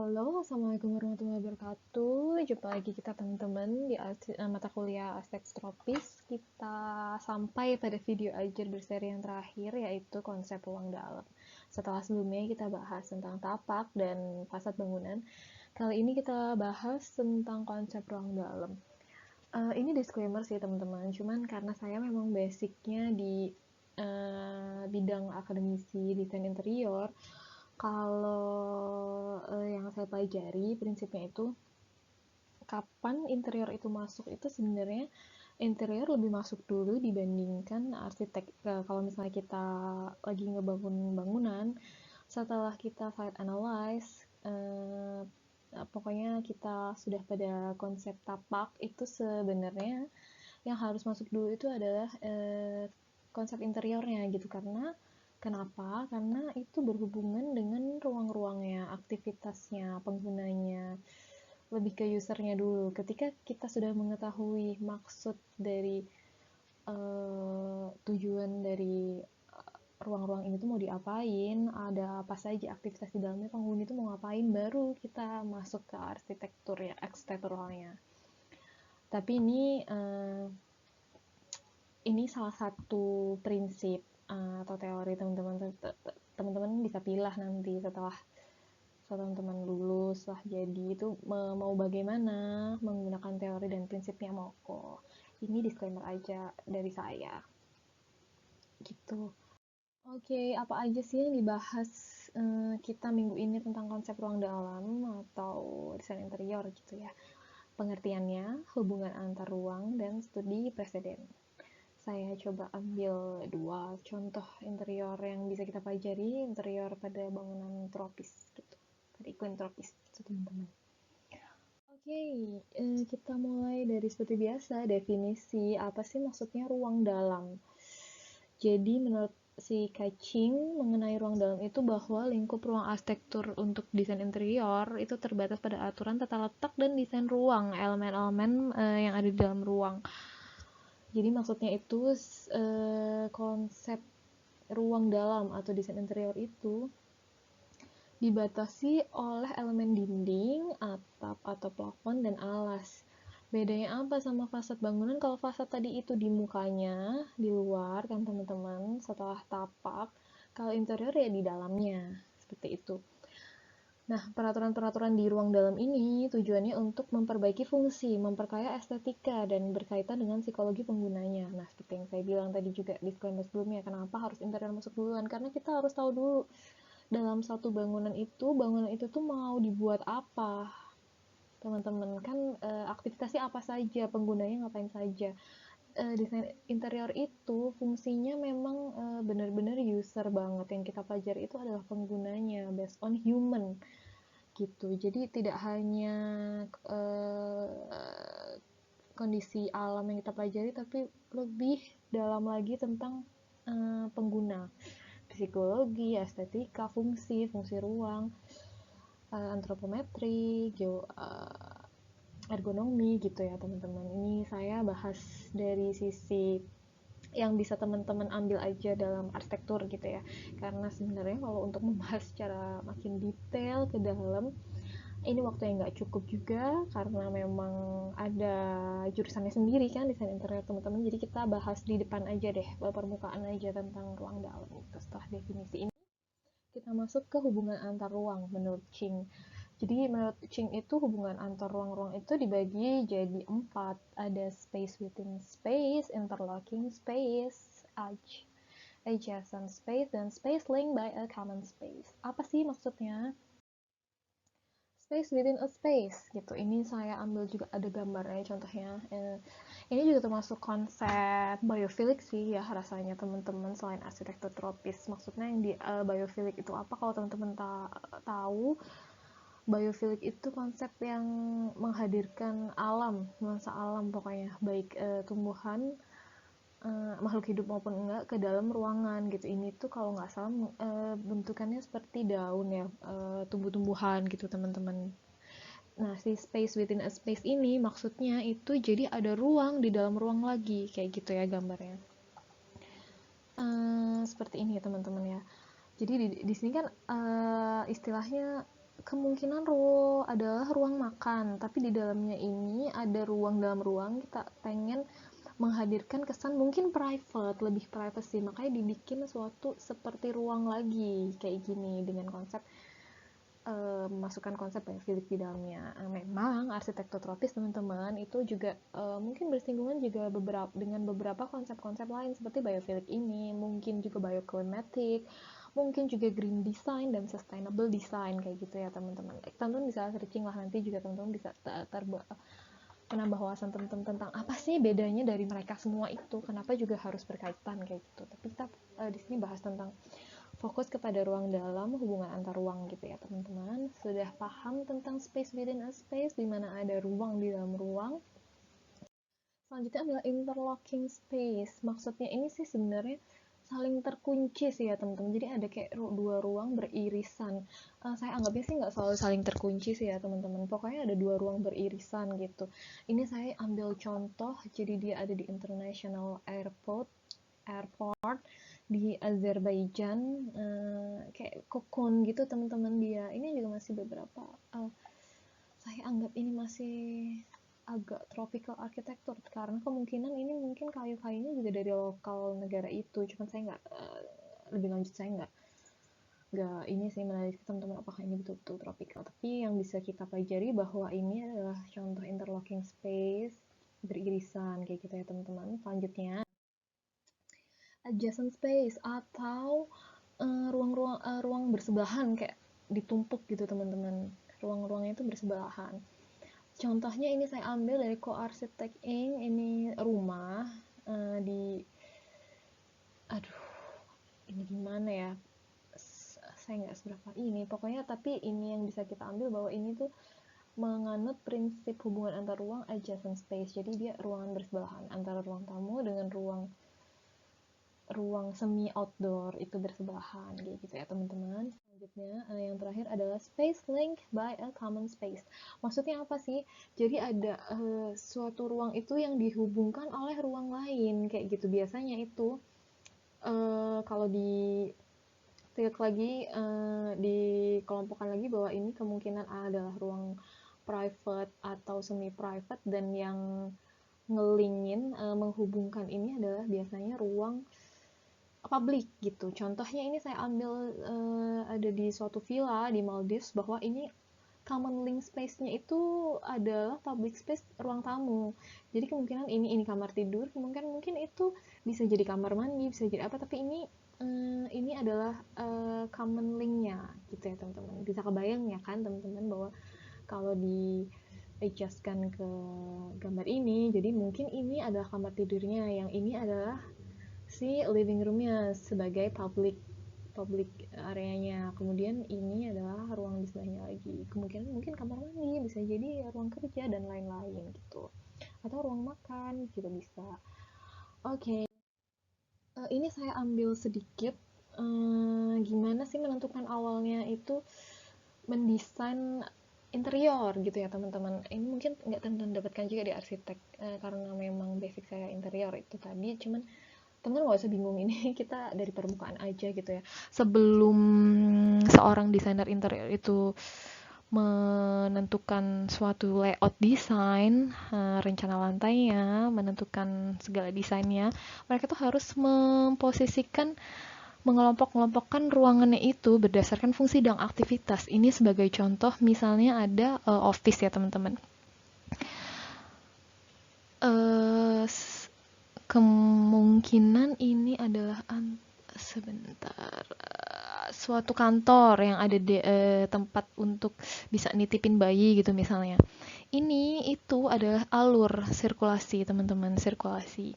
Halo, Assalamualaikum warahmatullahi wabarakatuh. Jumpa lagi kita teman-teman di mata kuliah Aspek Tropis. Kita sampai pada video ajar berseri yang terakhir, yaitu konsep ruang dalam. Setelah sebelumnya kita bahas tentang tapak dan fasad bangunan, kali ini kita bahas tentang konsep ruang dalam. Ini disclaimer sih teman-teman, cuman karena saya memang basicnya di bidang akademisi desain interior. Kalau yang saya pelajari prinsipnya itu kapan interior itu masuk itu sebenarnya interior lebih masuk dulu dibandingkan arsitek. Kalau misalnya kita lagi ngebangun bangunan, setelah kita site analyze, pokoknya kita sudah pada konsep tapak, itu sebenarnya yang harus masuk dulu itu adalah konsep interiornya gitu. Kenapa? Karena itu berhubungan dengan ruang-ruangnya, aktivitasnya, penggunanya, lebih ke usernya dulu. Ketika kita sudah mengetahui maksud dari tujuan dari ruang-ruang ini tuh mau diapain, ada apa saja aktivitas di dalamnya, penghuni itu mau ngapain, baru kita masuk ke arsitektur ya, arsitekturalnya. Tapi ini salah satu prinsip atau teori teman-teman bisa pilih nanti setelah teman-teman lulus lah, jadi itu mau bagaimana menggunakan teori dan prinsipnya. Mau kok ini disclaimer aja dari saya gitu. Oke, apa aja sih yang dibahas kita minggu ini tentang konsep ruang dalam atau desain interior gitu ya. Pengertiannya, hubungan antar ruang dan studi preseden. Saya coba ambil dua contoh interior yang bisa kita pelajari, interior pada bangunan tropis gitu, pada iklim tropis gitu teman-teman. Oke, kita mulai dari seperti biasa, definisi apa sih maksudnya ruang dalam. Jadi menurut si Kacing mengenai ruang dalam itu bahwa lingkup ruang arsitektur untuk desain interior itu terbatas pada aturan tata letak dan desain ruang, elemen-elemen yang ada di dalam ruang. Jadi maksudnya itu konsep ruang dalam atau desain interior itu dibatasi oleh elemen dinding, atap atau plafon dan alas. Bedanya apa sama fasad bangunan? Kalau fasad tadi itu di mukanya, di luar kan teman-teman, setelah tapak. Kalau interior ya di dalamnya, seperti itu. Nah, peraturan-peraturan di ruang dalam ini tujuannya untuk memperbaiki fungsi, memperkaya estetika, dan berkaitan dengan psikologi penggunanya. Nah, seperti yang saya bilang tadi juga di disclaimer sebelumnya, kenapa harus interior masuk duluan? Karena kita harus tahu dulu dalam satu bangunan itu tuh mau dibuat apa, teman-teman. Kan aktivitasnya apa saja, penggunanya ngapain saja. Desain interior itu fungsinya memang benar-benar user banget. Yang kita pelajari itu adalah penggunanya, based on human gitu. Jadi tidak hanya kondisi alam yang kita pelajari, tapi lebih dalam lagi tentang pengguna, psikologi, estetika, fungsi ruang, antropometri, ergonomi gitu ya teman-teman. Ini saya bahas dari sisi yang bisa teman-teman ambil aja dalam arsitektur gitu ya. Karena sebenarnya kalau untuk membahas secara makin detail ke dalam, ini waktu yang nggak cukup juga karena memang ada jurusannya sendiri kan desain interior teman-teman. Jadi kita bahas di depan aja deh, permukaan aja tentang ruang dalam. Setelah definisi ini kita masuk ke hubungan antar ruang menurut Ching. Jadi menurut Ching itu hubungan antar ruang-ruang itu dibagi jadi 4. Ada space within space, interlocking space, adjacent space, dan space linked by a common space. Apa sih maksudnya? Space within a space gitu. Ini saya ambil juga ada gambarnya contohnya. Ini juga termasuk konsep biofilik sih ya rasanya teman-teman, selain arsitektur tropis. Maksudnya yang di biofilik itu apa? Kalau teman-teman tahu, biofilik itu konsep yang menghadirkan alam, nuansa alam pokoknya, baik tumbuhan, makhluk hidup maupun enggak, ke dalam ruangan gitu. Ini tuh kalau nggak salah bentukannya seperti daun ya, tumbuh-tumbuhan gitu teman-teman. Nah, si space within a space ini maksudnya itu jadi ada ruang di dalam ruang lagi, kayak gitu ya gambarnya. Seperti ini ya teman-teman ya. Jadi di sini kan istilahnya kemungkinan adalah ruang makan, tapi di dalamnya ini ada ruang dalam ruang. Kita pengen menghadirkan kesan mungkin private, lebih privacy, makanya dibikin suatu seperti ruang lagi kayak gini dengan konsep memasukkan konsep biofilik di dalamnya. Memang arsitektur tropis teman-teman itu juga mungkin bersinggungan juga dengan beberapa konsep-konsep lain seperti biofilik ini, mungkin juga bioclimatic, mungkin juga green design dan sustainable design kayak gitu ya teman-teman. Teman-teman bisa searching lah nanti juga teman-teman bisa menambah wawasan teman-teman tentang apa sih bedanya dari mereka semua itu, kenapa juga harus berkaitan kayak gitu. Tapi kita di sini bahas tentang fokus kepada ruang dalam, hubungan antar ruang gitu ya teman-teman. Sudah paham tentang space within a space, di mana ada ruang di dalam ruang. Selanjutnya adalah interlocking space. Maksudnya ini sih sebenarnya saling terkunci sih ya teman-teman. Jadi ada kayak dua ruang beririsan. Saya anggapnya sih nggak selalu saling terkunci sih ya teman-teman. Pokoknya ada dua ruang beririsan gitu. Ini saya ambil contoh. Jadi dia ada di International Airport di Azerbaijan, kayak kokon gitu teman-teman. Dia ini juga masih beberapa saya anggap ini masih agak tropical architecture karena kemungkinan ini mungkin kayu-kayunya juga dari lokal negara itu, cuman saya nggak lebih lanjut, saya nggak ini sih menanyakan teman-teman apakah ini betul-betul tropical, tapi yang bisa kita pelajari bahwa ini adalah contoh interlocking space beririsan kayak gitu ya teman-teman. Selanjutnya adjacent space atau ruang bersebelahan kayak ditumpuk gitu teman-teman. Ruang-ruangnya itu bersebelahan. Contohnya ini saya ambil dari Co-Architect Inc. Ini rumah di ini gimana ya? Saya nggak seberapa ini. Pokoknya tapi ini yang bisa kita ambil bahwa ini tuh menganut prinsip hubungan antar ruang adjacent space. Jadi dia ruangan bersebelahan antara ruang tamu dengan ruang semi outdoor itu bersebelahan gitu ya teman-teman. Selanjutnya yang terakhir adalah space link by a common space. Maksudnya apa sih? Jadi ada suatu ruang itu yang dihubungkan oleh ruang lain kayak gitu. Biasanya itu kalau di lagi dikelompokkan lagi bahwa ini kemungkinan adalah ruang private atau semi private, dan yang ngelingin menghubungkan ini adalah biasanya ruang publik gitu. Contohnya ini saya ambil ada di suatu villa di Maldives, bahwa ini common link space-nya itu adalah public space ruang tamu. Jadi kemungkinan ini kamar tidur, kemungkinan mungkin itu bisa jadi kamar mandi, bisa jadi apa, tapi ini adalah common link-nya gitu ya teman-teman. Bisa kebayang ya kan teman-teman bahwa kalau di adjustkan ke gambar ini, jadi mungkin ini adalah kamar tidurnya, yang ini adalah si living roomnya sebagai public areanya, kemudian ini adalah ruang di sebelahnya lagi, kemungkinan mungkin kamar mandi, bisa jadi ruang kerja dan lain-lain gitu, atau ruang makan juga bisa. Oke, ini saya ambil sedikit gimana sih menentukan awalnya itu mendesain interior gitu ya teman-teman. Ini mungkin nggak teman-teman dapatkan juga di arsitek karena memang basic saya interior itu tadi, cuman teman-teman nggak usah bingung, ini kita dari permukaan aja gitu ya. Sebelum seorang desainer interior itu menentukan suatu layout desain, rencana lantainya, menentukan segala desainnya, mereka tuh harus memposisikan, mengelompok-kelompokkan ruangannya itu berdasarkan fungsi dan aktivitas. Ini sebagai contoh, misalnya ada office ya teman-teman. Kemungkinan ini adalah suatu kantor yang ada di tempat untuk bisa nitipin bayi gitu misalnya. Ini itu adalah alur sirkulasi teman-teman, sirkulasi.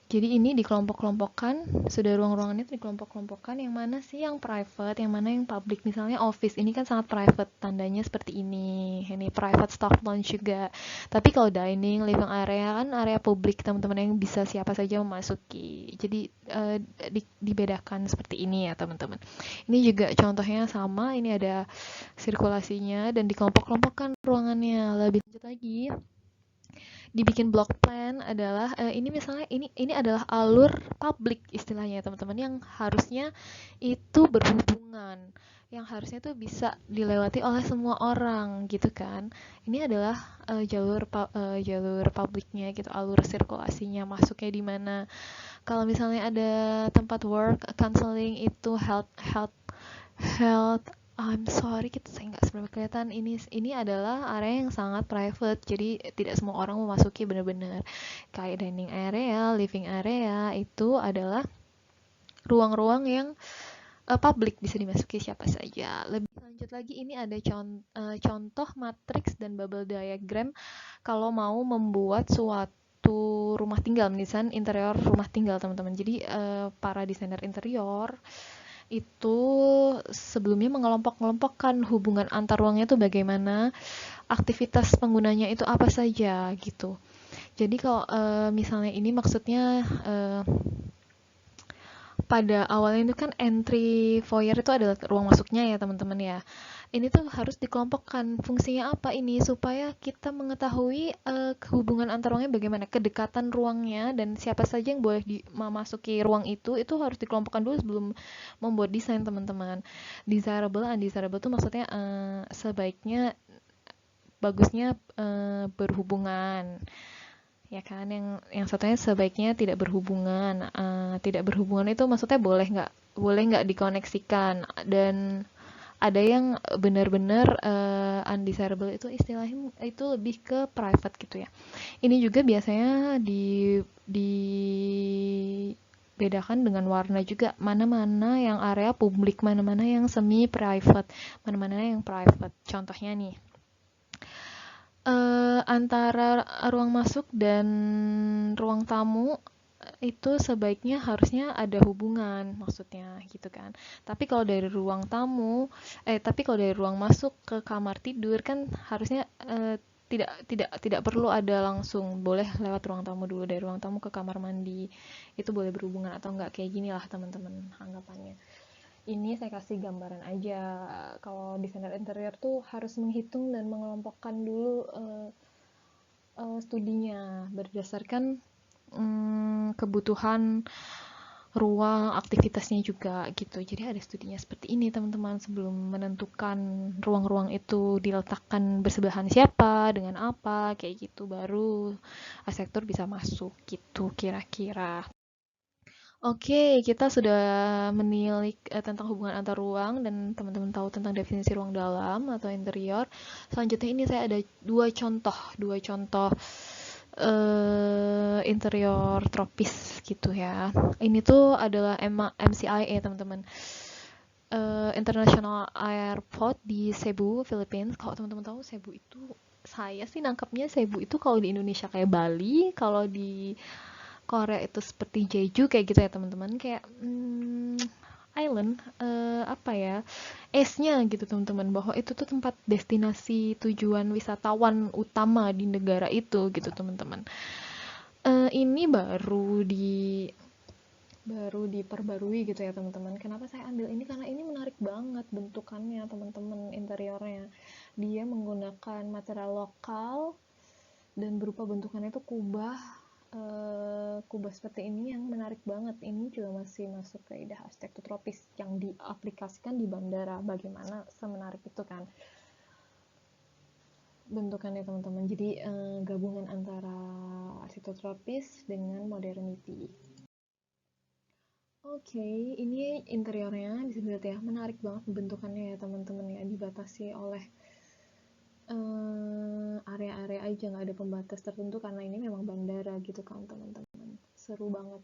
Jadi ini dikelompok-kelompokkan, sudah ruang-ruangannya itu dikelompok-kelompokkan, yang mana sih yang private, yang mana yang public. Misalnya office, ini kan sangat private, tandanya seperti ini private staff lounge juga. Tapi kalau dining, living area kan area publik teman-teman, yang bisa siapa saja memasuki. Jadi dibedakan seperti ini ya teman-teman. Ini juga contohnya sama, ini ada sirkulasinya dan dikelompok-kelompokkan ruangannya. Lebih lanjut lagi, dibikin block plan adalah ini misalnya ini adalah alur publik istilahnya teman-teman, yang harusnya itu berhubungan. yang harusnya tuh bisa dilewati oleh semua orang gitu kan. Ini adalah jalur publiknya gitu, alur sirkulasinya masuknya di mana. Kalau misalnya ada tempat work, counseling itu health I'm sorry, saya nggak seberapa kelihatan. Ini adalah area yang sangat private, jadi tidak semua orang memasuki benar-benar. Kayak dining area, living area itu adalah ruang-ruang yang publik, bisa dimasuki siapa saja. Lebih lanjut lagi, ini ada contoh matriks dan bubble diagram kalau mau membuat suatu rumah tinggal, mendesain interior rumah tinggal teman-teman. Jadi para desainer interior itu sebelumnya mengelompok-kelompokkan hubungan antar ruangnya itu bagaimana, aktivitas penggunanya itu apa saja gitu. Jadi kalau misalnya ini maksudnya pada awalnya itu kan entry foyer itu adalah ruang masuknya ya teman-teman ya. Ini tuh harus dikelompokkan fungsinya apa ini supaya kita mengetahui hubungan antar ruangnya bagaimana, kedekatan ruangnya dan siapa saja yang boleh memasuki ruang itu harus dikelompokkan dulu sebelum membuat desain teman-teman. Desirable, undesirable tuh maksudnya sebaiknya, bagusnya berhubungan ya kan, yang satunya sebaiknya tidak berhubungan. Tidak berhubungan itu maksudnya boleh nggak dikoneksikan, dan ada yang benar-benar undesirable itu istilahnya itu lebih ke private gitu ya. Ini juga biasanya dibedakan dengan warna juga, mana-mana yang area publik, mana-mana yang semi private, mana-mana yang private. Contohnya nih, antara ruang masuk dan ruang tamu itu sebaiknya harusnya ada hubungan, maksudnya gitu kan. Tapi kalau dari ruang masuk ke kamar tidur kan harusnya tidak perlu ada langsung, boleh lewat ruang tamu dulu, dari ruang tamu ke kamar mandi itu boleh berhubungan atau enggak, kayak gini lah teman-teman anggapannya. Ini saya kasih gambaran aja. Kalau desainer interior tuh harus menghitung dan mengelompokkan dulu studinya berdasarkan kebutuhan ruang, aktivitasnya juga gitu. Jadi ada studinya seperti ini teman-teman sebelum menentukan ruang-ruang itu diletakkan bersebelahan siapa, dengan apa, kayak gitu, baru arsitektur bisa masuk gitu kira-kira. Oke, kita sudah menilik tentang hubungan antar ruang dan teman-teman tahu tentang definisi ruang dalam atau interior. Selanjutnya ini saya ada dua contoh interior tropis gitu ya. Ini tuh adalah MCIA teman-teman. International Airport di Cebu, Philippines. Kalau teman-teman tahu Cebu itu, saya sih nangkapnya Cebu itu kalau di Indonesia kayak Bali, kalau di Korea itu seperti Jeju kayak gitu ya teman-teman, kayak island, apa ya, esnya gitu teman-teman, bahwa itu tuh tempat destinasi tujuan wisatawan utama di negara itu gitu teman-teman. Ini baru diperbarui gitu ya teman-teman. Kenapa saya ambil ini? Karena ini menarik banget bentukannya teman-teman, interiornya. Dia menggunakan material lokal dan berupa bentukannya itu kubah seperti ini yang menarik banget. Ini juga masih masuk ke kaidah arsitektur tropis yang diaplikasikan di bandara. Bagaimana semenarik itu kan bentukannya teman-teman. Jadi gabungan antara arsitektur tropis dengan modernity. Oke, ini interiornya bisa dilihat ya, menarik banget bentukannya ya teman-teman ya, dibatasi oleh area-area aja, nggak ada pembatas tertentu karena ini memang bandara gitu kan teman-teman. Seru banget.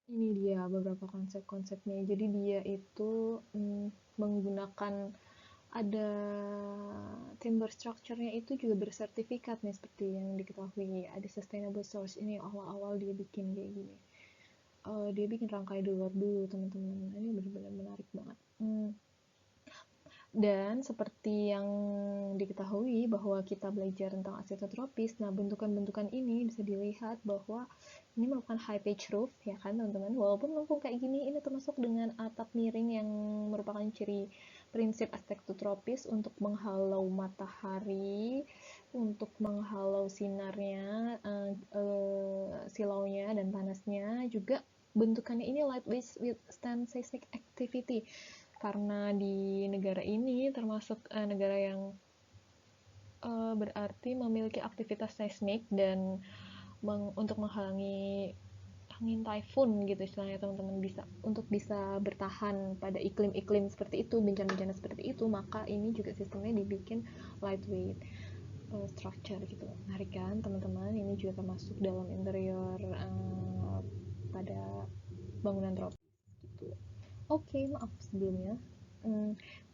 Ini dia beberapa konsep-konsepnya. Jadi dia itu menggunakan, ada timber structure-nya itu juga bersertifikat nih, seperti yang diketahui. Ada sustainable source, ini awal-awal dia bikin kayak gini. Dia bikin rangkai luar dulu teman-teman. Ini benar-benar menarik banget. Dan seperti yang diketahui bahwa kita belajar tentang arsitektur tropis, nah bentukan-bentukan ini bisa dilihat bahwa ini merupakan high pitch roof ya kan teman-teman. Walaupun lengkung kayak gini, ini termasuk dengan atap miring yang merupakan ciri prinsip arsitektur tropis untuk menghalau matahari, untuk menghalau sinarnya, silaunya dan panasnya. Juga bentukannya ini lightweight withstand seismic activity. karena di negara ini termasuk negara yang berarti memiliki aktivitas seismik dan untuk menghalangi angin typhoon gitu istilahnya teman-teman, bisa bertahan pada iklim-iklim seperti itu, bencana-bencana seperti itu, maka ini juga sistemnya dibikin lightweight structure gitu. Menarik kan teman-teman, ini juga termasuk dalam interior pada bangunan tropis gitu. Oke, maaf sebelumnya.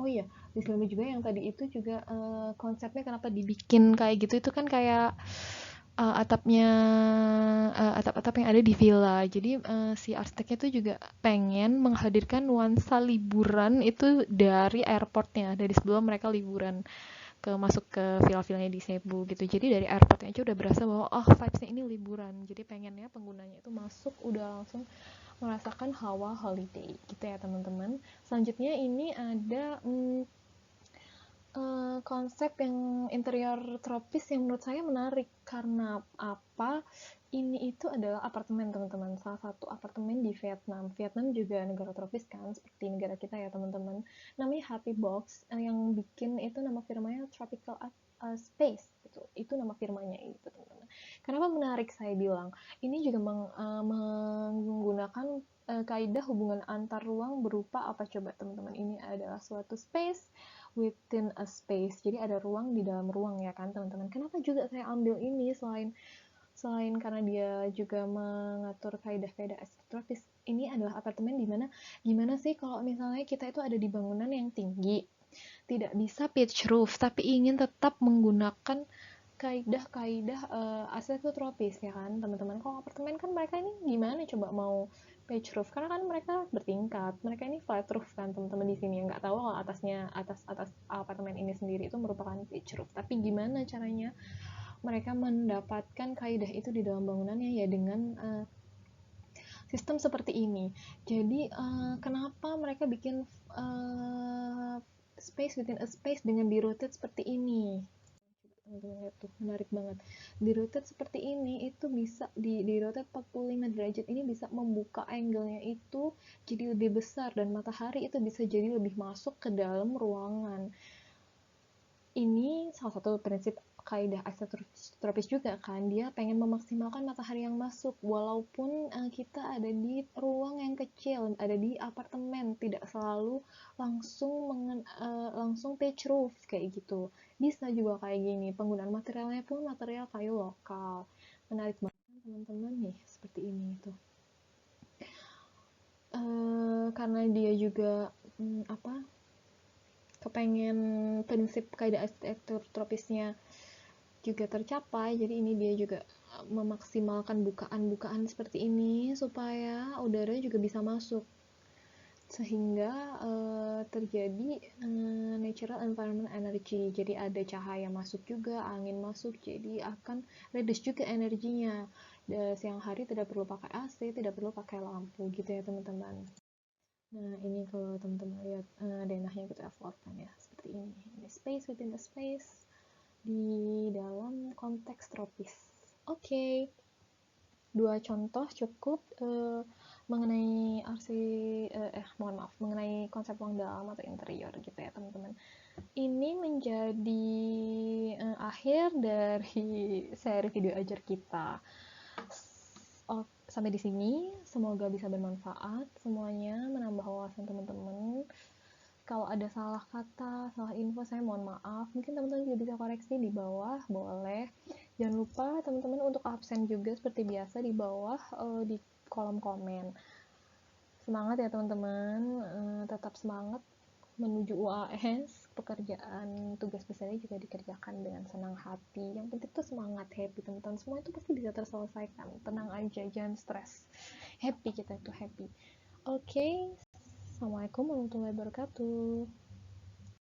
Oh iya, disclaimer juga yang tadi itu juga konsepnya kenapa dibikin kayak gitu itu kan kayak atapnya atap-atap yang ada di villa. Jadi si arsiteknya itu juga pengen menghadirkan nuansa liburan itu dari airportnya, dari sebelum mereka liburan masuk ke villa-villanya di Cebu gitu. Jadi dari airportnya aja udah berasa bahwa oh vibes-nya ini liburan. Jadi pengennya penggunanya itu masuk udah langsung merasakan hawa holiday gitu ya teman-teman. Selanjutnya ini ada konsep yang interior tropis yang menurut saya menarik karena apa? Ini itu adalah apartemen teman-teman, salah satu apartemen di Vietnam. Vietnam juga negara tropis kan, seperti negara kita ya teman-teman. Namanya Happy Box, yang bikin itu nama firmanya Tropical Space gitu. Itu nama firmanya itu teman-teman. Kenapa menarik saya bilang? Ini juga menggunakan kaidah hubungan antar ruang berupa apa coba teman-teman? Ini adalah suatu space within a space. Jadi ada ruang di dalam ruang ya kan teman-teman. Kenapa juga saya ambil ini selain selain karena dia juga mengatur kaidah-kaidah estetis. Ini adalah apartemen di mana gimana sih kalau misalnya kita itu ada di bangunan yang tinggi, tidak bisa pitch roof tapi ingin tetap menggunakan kaidah-kaidah arsitektur tropis ya kan teman-teman. Kalau apartemen kan mereka ini gimana coba mau pitch roof karena kan mereka bertingkat, mereka ini flat roof kan teman-teman di sini. Nggak tahu kalau atas apartemen ini sendiri itu merupakan pitch roof, tapi gimana caranya mereka mendapatkan kaidah itu di dalam bangunannya ya dengan sistem seperti ini. Jadi kenapa mereka bikin space within a space dengan di rotate seperti ini? Teman-teman lihat tuh, menarik banget. Di rotate seperti ini itu bisa di rotate 45 derajat ini bisa membuka angle-nya itu jadi lebih besar dan matahari itu bisa jadi lebih masuk ke dalam ruangan. Ini salah satu prinsip kaidah tropis juga kan, dia pengen memaksimalkan matahari yang masuk walaupun kita ada di ruang yang kecil, ada di apartemen, tidak selalu langsung pitch roof kayak gitu, bisa juga kayak gini, penggunaan materialnya pun material kayu lokal. Menarik banget teman-teman nih seperti ini tuh. Karena dia juga apa kepengen prinsip kaidah arsitektur tropisnya juga tercapai, jadi ini dia juga memaksimalkan bukaan-bukaan seperti ini supaya udara juga bisa masuk sehingga terjadi natural environment energy, jadi ada cahaya masuk juga, angin masuk, jadi akan reduce juga energinya. Siang hari tidak perlu pakai AC, tidak perlu pakai lampu gitu ya teman-teman. Nah ini kalau teman-teman lihat denahnya kita effortkan ya seperti ini space within the space di dalam konteks tropis. Oke, dua contoh cukup mengenai mohon maaf, mengenai konsep ruang dalam atau interior gitu ya teman-teman. Ini menjadi akhir dari seri video ajar kita. Sampai di sini, semoga bisa bermanfaat semuanya, menambah wawasan teman-teman. Kalau ada salah kata, salah info, saya mohon maaf. Mungkin teman-teman juga bisa koreksi di bawah, boleh. Jangan lupa teman-teman untuk absen juga seperti biasa di bawah di kolom komen. Semangat ya teman-teman, tetap semangat menuju UAS. Pekerjaan tugas besarnya juga dikerjakan dengan senang hati. Yang penting tuh semangat, happy teman-teman. Semua itu pasti bisa terselesaikan. Tenang aja, jangan stres. Happy kita itu happy. Oke, Assalamualaikum warahmatullahi wabarakatuh.